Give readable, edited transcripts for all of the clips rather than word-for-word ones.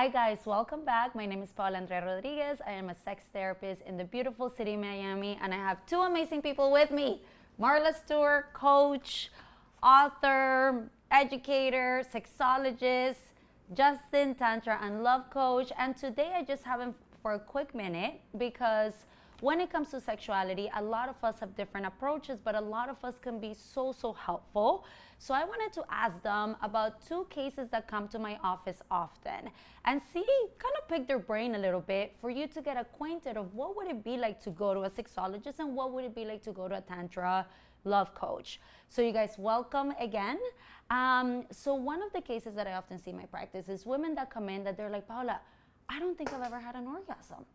Hi guys, welcome back. My name is Paola Rodriguez. I am a sex therapist in the beautiful city of Miami, and I have two amazing people with me. Marla Stewart, coach, author, educator, sexologist, Justin, Tantra and love coach. And today I just have him for a quick minute because when it comes to sexuality, a lot of us have different approaches, but a lot of us can be so helpful. So I wanted to ask them about two cases that come to my office often and see, kind of pick their brain a little bit for you to get acquainted of what would it be like to go to a sexologist and what would it be like to go to a Tantra love coach. So you guys, welcome again. So one of the cases that I often see in my practice is women that come in that they're like, Paola, I don't think I've ever had an orgasm,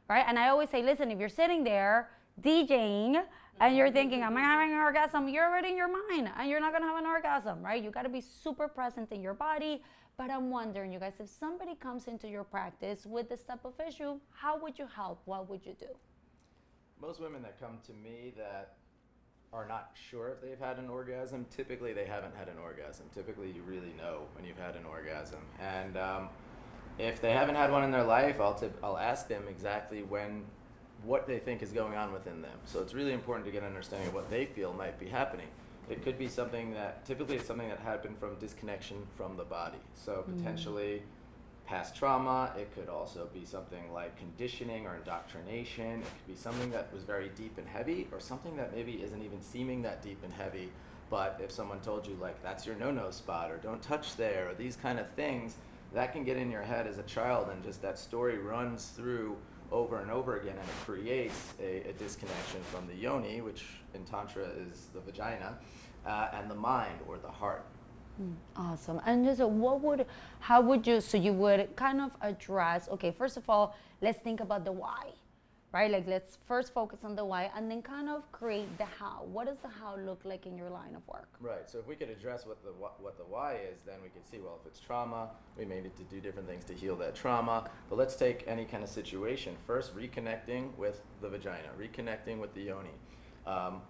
right? And I always say, listen, if you're sitting there DJing and you're thinking, am I having an orgasm? You're already in your mind and you're not gonna have an orgasm, right? You gotta be super present in your body. But I'm wondering, you guys, if somebody comes into your practice with this type of issue, how would you help? What would you do? Most women that come to me that are not sure if they've had an orgasm, typically they haven't had an orgasm. Typically you really know when you've had an orgasm. And if they haven't had one in their life, I'll ask them exactly what they think is going on within them. So it's really important to get an understanding of what they feel might be happening. It could be something that, typically it's something that happened from disconnection from the body. So potentially past trauma, it could also be something like conditioning or indoctrination. It could be something that was very deep and heavy, or something that maybe isn't even seeming that deep and heavy, but if someone told you like, that's your no-no spot, or don't touch there, or these kind of things, that can get in your head as a child, and just that story runs through over and over again, and it creates a disconnection from the yoni, which in Tantra is the vagina, and the mind or the heart. Awesome. And just how would you, so you would kind of address, okay, first of all, let's think about the why, right? Like let's first focus on the why and then kind of create the how. What does the how look like in your line of work? Right, so if we could address what the why is, then we could see, well, if it's trauma, we may need to do different things to heal that trauma. But let's take any kind of situation. First, reconnecting with the vagina, reconnecting with the yoni.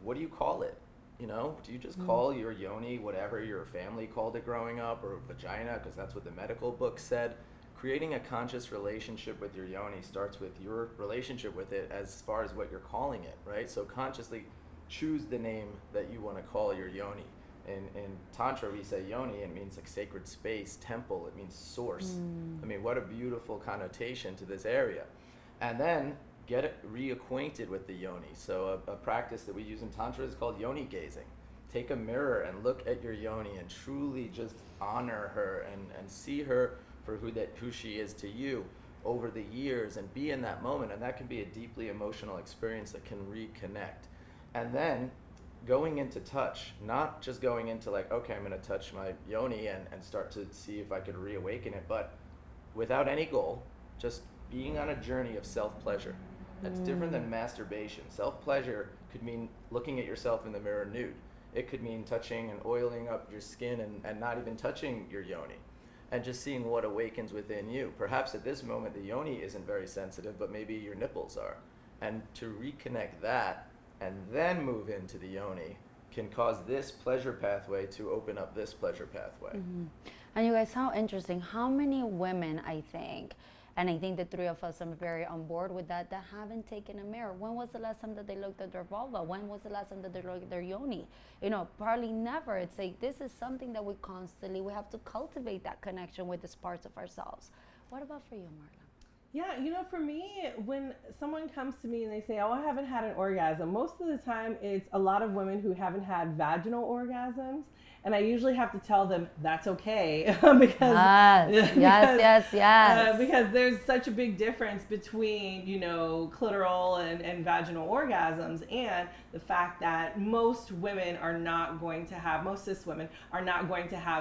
What do you call it? You know, do you just call your yoni whatever your family called it growing up, or vagina, because that's what the medical book said? Creating a conscious relationship with your yoni starts with your relationship with it as far as what you're calling it, right? So consciously choose the name that you want to call your yoni. In Tantra, we say yoni, it means like sacred space, temple, it means source. I mean, what a beautiful connotation to this area. And then get reacquainted with the yoni. So a practice that we use in Tantra is called yoni gazing. Take a mirror and look at your yoni and truly just honor her and see her for who she is to you over the years, and be in that moment. And that can be a deeply emotional experience that can reconnect. And then going into touch, not just going into like, okay, I'm going to touch my yoni and start to see if I could reawaken it, but without any goal, just being on a journey of self-pleasure. That's different than masturbation. Self-pleasure could mean looking at yourself in the mirror nude. It could mean touching and oiling up your skin and not even touching your yoni, and just seeing what awakens within you. Perhaps at this moment the yoni isn't very sensitive, but maybe your nipples are. And to reconnect that and then move into the yoni can cause this pleasure pathway to open up this pleasure pathway. And you guys, how interesting. How many women, I think the three of us are very on board with that haven't taken a mirror. When was the last time that they looked at their vulva? When was the last time that they looked at their yoni? You know, probably never. It's like, this is something that we have to cultivate that connection with these parts of ourselves. What about for you, Marla? Yeah, you know, for me, when someone comes to me and they say, oh, I haven't had an orgasm, most of the time it's a lot of women who haven't had vaginal orgasms. And I usually have to tell them that's okay because because there's such a big difference between, you know, clitoral and vaginal orgasms, and the fact that most cis women are not going to have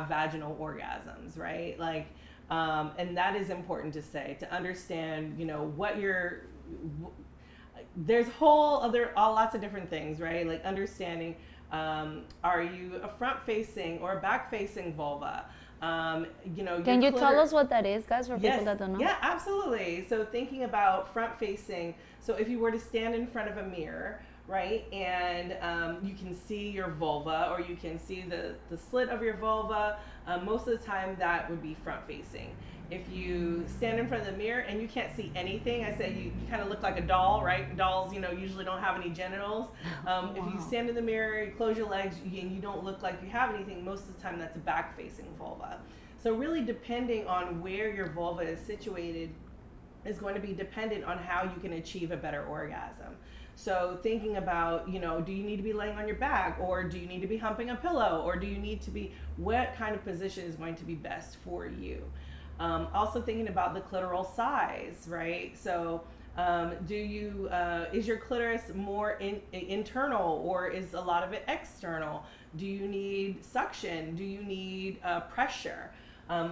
vaginal orgasms, right? Like, and that is important to say, to understand, you know, there's lots of different things, right? Like understanding, are you a front-facing or a back-facing vulva? You know, can you tell us what that is, guys, for yes, people that don't know? Yeah, absolutely. So thinking about front-facing, so if you were to stand in front of a mirror, right? And you can see your vulva, or you can see the slit of your vulva. Most of the time that would be front facing. If you stand in front of the mirror and you can't see anything, I say you kind of look like a doll, right? Dolls, usually don't have any genitals. Wow. If you stand in the mirror, you close your legs, and you don't look like you have anything, most of the time that's a back facing vulva. So really depending on where your vulva is situated is going to be dependent on how you can achieve a better orgasm. So thinking about, do you need to be laying on your back, or do you need to be humping a pillow, or do you need to be, what kind of position is going to be best for you? Also thinking about the clitoral size, right? So is your clitoris more internal, or is a lot of it external? Do you need suction? Do you need pressure?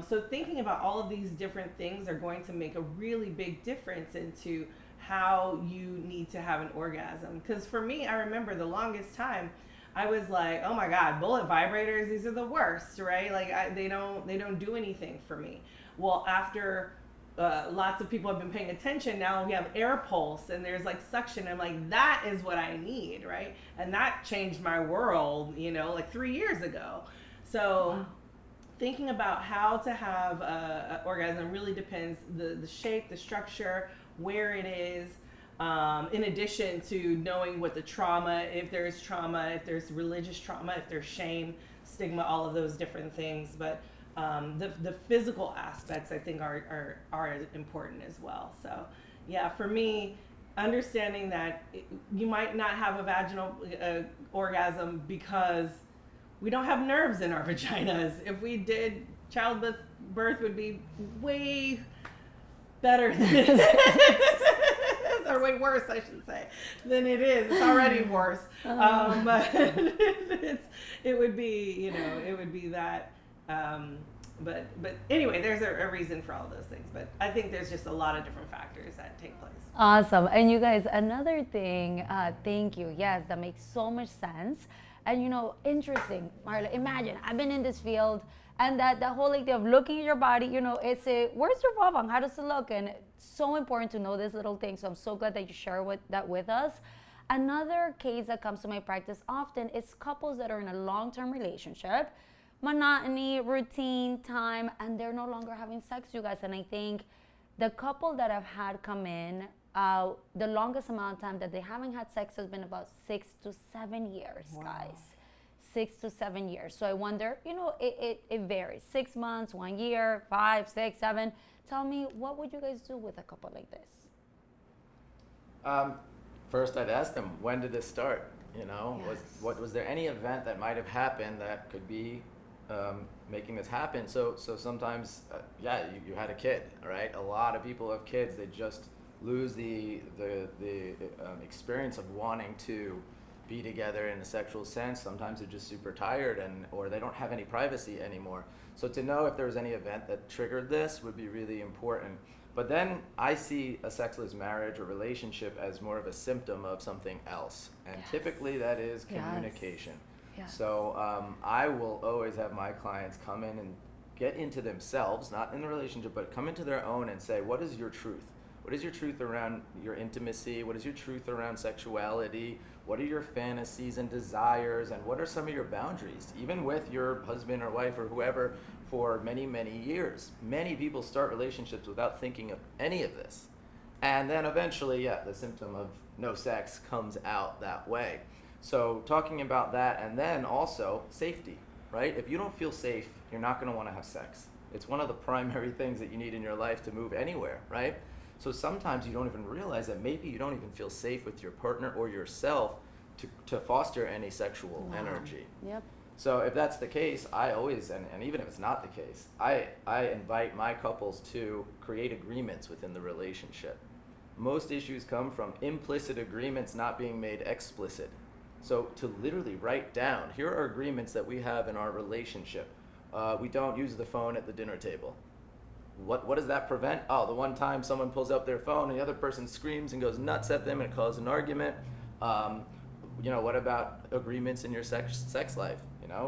So thinking about all of these different things are going to make a really big difference into how you need to have an orgasm. Because for me, I remember the longest time I was like, oh my God, bullet vibrators, these are the worst, right? Like they don't do anything for me. Well, after lots of people have been paying attention, now we have air pulse and there's like suction. I'm like, that is what I need, right? And that changed my world, like 3 years ago. So wow. Thinking about how to have an orgasm really depends the shape, the structure, where it is, in addition to knowing what the trauma, if there's trauma, if there's religious trauma, if there's shame, stigma, all of those different things. But the physical aspects, I think, are important as well. So yeah, for me, understanding that you might not have a vaginal orgasm because we don't have nerves in our vaginas. If we did, childbirth would be way better than it is, or way worse, I should say, than it is. It's already worse. But it would be, it would be that. But anyway, there's a reason for all of those things. But I think there's just a lot of different factors that take place. Awesome. And you guys, another thing, thank you. Yes, that makes so much sense. And interesting, Marla, imagine, I've been in this field, and that whole idea of looking at your body, it's where's your vulva? How does it look? And it's so important to know this little thing. So I'm so glad that you share that with us. Another case that comes to my practice often is couples that are in a long-term relationship, monotony, routine, time, and they're no longer having sex, you guys. And I think the couple that I've had come in, the longest amount of time that they haven't had sex has been about 6 to 7 years, wow. Guys. 6 to 7 years. So I wonder, it varies. 6 months, 1 year, 5, 6, 7. Tell me, what would you guys do with a couple like this? First, I'd ask them, when did this start? Yes. Was there any event that might have happened that could be making this happen? So sometimes, you had a kid, right? A lot of people have kids. They just lose the experience of wanting to be together in a sexual sense. Sometimes they're just super tired or they don't have any privacy anymore. So to know if there was any event that triggered this would be really important. But then I see a sexless marriage or relationship as more of a symptom of something else. And yes. Typically that is communication. Yes. So I will always have my clients come in and get into themselves, not in the relationship, but come into their own and say, what is your truth? What is your truth around your intimacy? What is your truth around sexuality? What are your fantasies and desires? And what are some of your boundaries? Even with your husband or wife or whoever for many, many years. Many people start relationships without thinking of any of this. And then eventually, the symptom of no sex comes out that way. So talking about that, and then also safety, right? If you don't feel safe, you're not going to want to have sex. It's one of the primary things that you need in your life to move anywhere, right? So sometimes you don't even realize that maybe you don't even feel safe with your partner or yourself to foster any sexual energy. Yep. So if that's the case, I always, and even if it's not the case, I invite my couples to create agreements within the relationship. Most issues come from implicit agreements not being made explicit. So to literally write down, here are agreements that we have in our relationship. We don't use the phone at the dinner table. What does that prevent? Oh, the one time someone pulls up their phone and the other person screams and goes nuts at them and it causes an argument. What about agreements in your sex life?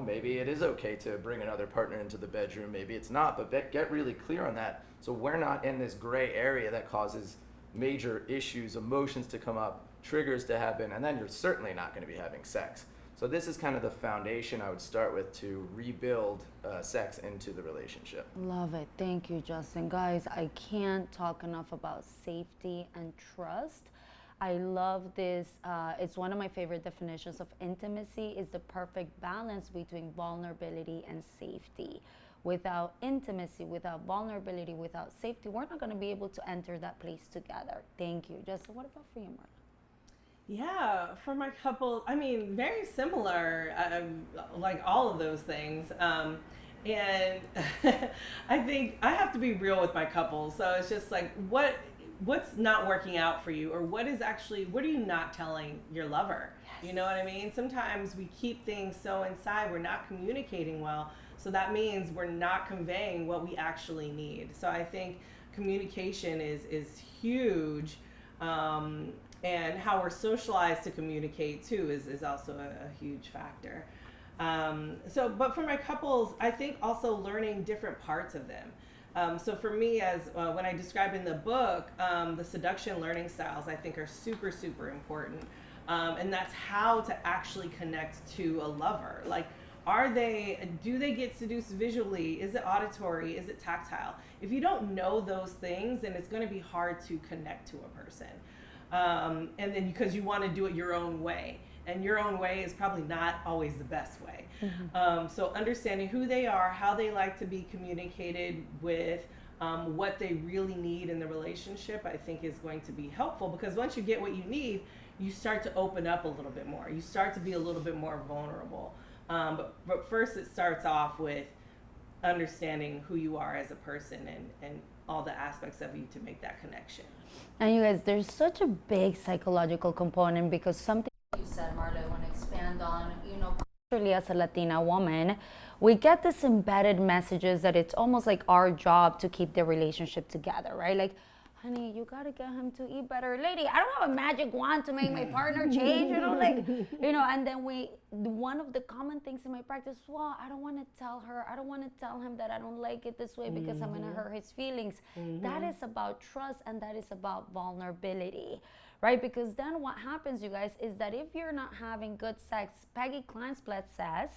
Maybe it is okay to bring another partner into the bedroom. Maybe it's not, but get really clear on that. So we're not in this gray area that causes major issues, emotions to come up. triggers to happen, and then you're certainly not going to be having sex. So this is kind of the foundation I would start with to rebuild sex into the relationship. Love it. Thank you, Justin. Guys, I can't talk enough about safety and trust. I love this. It's one of my favorite definitions of intimacy is the perfect balance between vulnerability and safety. Without intimacy, without vulnerability, without safety, we're not going to be able to enter that place together. Thank you. Justin, what about for you, Marla? Yeah, for my couple, I mean, very similar, like all of those things. And I think I have to be real with my couple. So it's just like, what's not working out for you, or what are you not telling your lover? Yes. You know what I mean? Sometimes we keep things so inside, we're not communicating well. So that means we're not conveying what we actually need. So I think communication is huge. And how we're socialized to communicate too is also a huge factor. But for my couples, I think also learning different parts of them. So for me, as when I describe in the book, the seduction learning styles I think are super, super important. And that's how to actually connect to a lover. Like, do they get seduced visually? Is it auditory? Is it tactile? If you don't know those things, then it's going to be hard to connect to a person. And then because you want to do it your own way, and your own way is probably not always the best way. Mm-hmm. So understanding who they are, how they like to be communicated with, what they really need in the relationship, I think is going to be helpful, because once you get what you need, you start to open up a little bit more. You start to be a little bit more vulnerable. But first it starts off with understanding who you are as a person and all the aspects of you to make that connection. And you guys, there's such a big psychological component, because something you said, Marla, I want to expand on, culturally as a Latina woman, we get this embedded messages that it's almost like our job to keep the relationship together, right? Like, honey, you got to get him to eat better. Lady, I don't have a magic wand to make my partner change, and then one of the common things in my practice, well, I don't want to tell him that I don't like it this way because I'm going to hurt his feelings. That is about trust, and that is about vulnerability, right? Because then what happens, you guys, is that if you're not having good sex, Peggy Kleinsplat says,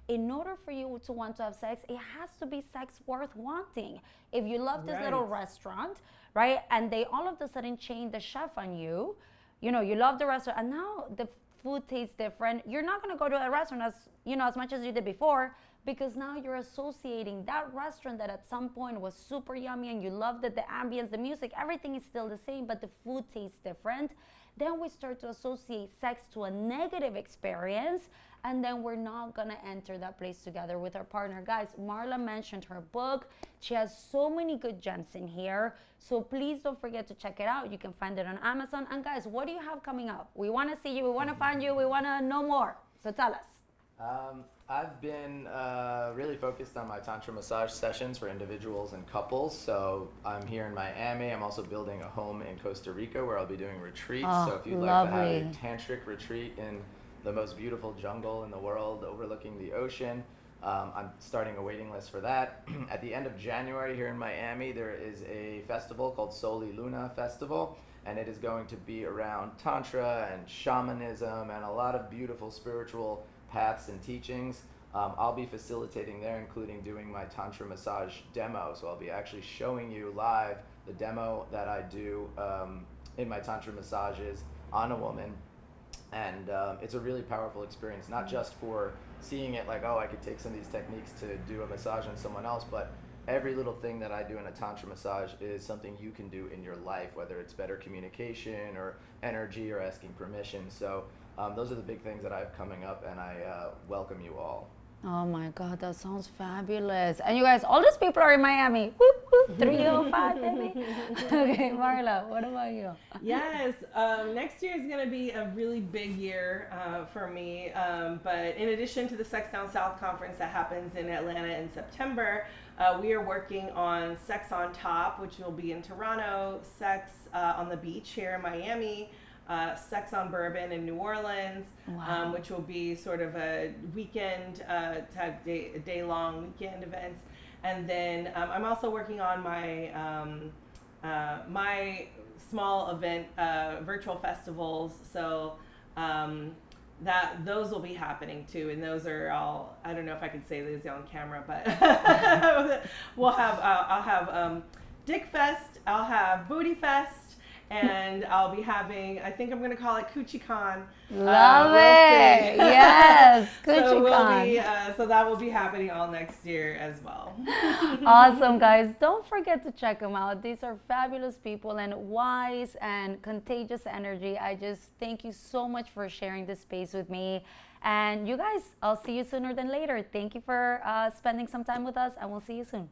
in order for you to want to have sex, it has to be sex worth wanting. If you love this little restaurant, right, and they all of a sudden change the chef on you, you love the restaurant, and now the food tastes different, you're not going to go to a restaurant as much as you did before, because now you're associating that restaurant that at some point was super yummy and you loved it, the ambience, the music, everything is still the same, but the food tastes different. Then we start to associate sex to a negative experience, and then we're not gonna enter that place together with our partner. Guys, Marla mentioned her book. She has so many good gems in here. So please don't forget to check it out. You can find it on Amazon. And guys, what do you have coming up? We wanna see you, we wanna find you, we wanna know more. So tell us. I've been really focused on my Tantra massage sessions for individuals and couples. So I'm here in Miami. I'm also building a home in Costa Rica where I'll be doing retreats. So if you'd like to have a tantric retreat in the most beautiful jungle in the world overlooking the ocean, I'm starting a waiting list for that. At the end of January here in Miami, there is a festival called Soli Luna Festival, and it is going to be around Tantra and shamanism and a lot of beautiful spiritual paths and teachings. I'll be facilitating there, including doing my Tantra massage demo. So I'll be actually showing you live the demo that I do in my Tantra massages on a woman. And it's a really powerful experience, not just for seeing it like, oh, I could take some of these techniques to do a massage on someone else, but every little thing that I do in a Tantra massage is something you can do in your life, whether it's better communication or energy or asking permission. So those are the big things that I have coming up, and I welcome you all. Oh my God, that sounds fabulous. And you guys, all these people are in Miami. Whoop, whoop, 305, baby. Okay, Marla, what about you? Yes, next year is going to be a really big year for me. But in addition to the Sex Down South conference that happens in Atlanta in September, we are working on Sex on Top, which will be in Toronto, Sex on the Beach here in Miami, Sex on Bourbon in New Orleans, wow. Which will be sort of a weekend, day-long weekend events. And then I'm also working on my small event, virtual festivals. So that those will be happening too, and those are all. I don't know if I could say these on camera, but we'll have. I'll have Dick Fest. I'll have Booty Fest. And I'll be having, I think I'm going to call it Coochie Con. Love it. Yes, Coochie Con. So that will be happening all next year as well. Awesome, guys. Don't forget to check them out. These are fabulous people and wise and contagious energy. I just thank you so much for sharing this space with me. And you guys, I'll see you sooner than later. Thank you for spending some time with us, and we'll see you soon.